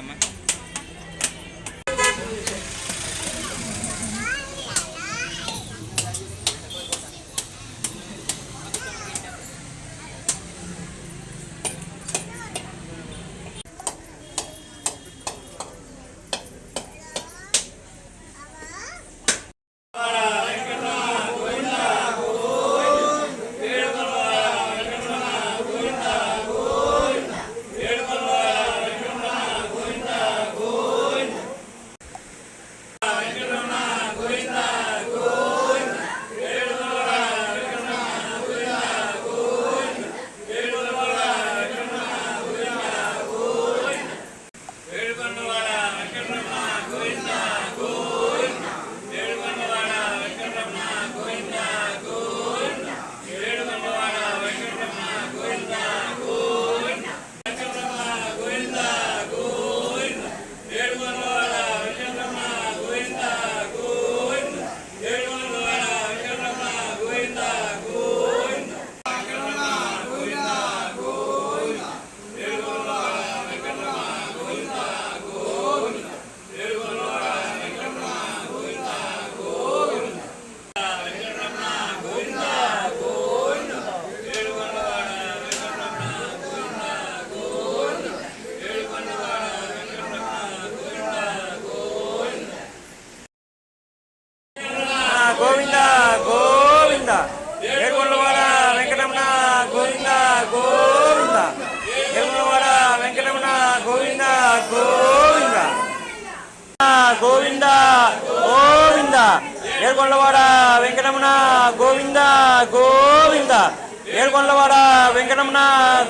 రామ్మా. గోవింద గోవింద ఏడుకొండలవాడ వెంకటరమణ గోవింద గోవింద ఏడుకొండలవాడ వెంకటరమణ గోవింద గోవింద గోవింద గోవింద ఏడుకొండలవాడ వెంకటరమణ గోవింద గోవింద ఏడుకొండలవాడ వెంకటరమణ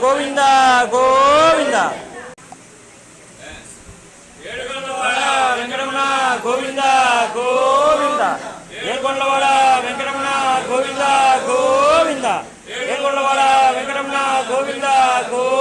గోవింద గోవింద వెంకటరమణ గోవింద గోవింద ఏడుకొండలవాడ వెంకటరమణ గోవింద గోవింద ఏడుకొండలవాడ వెంకటరమణ గోవింద గోవింద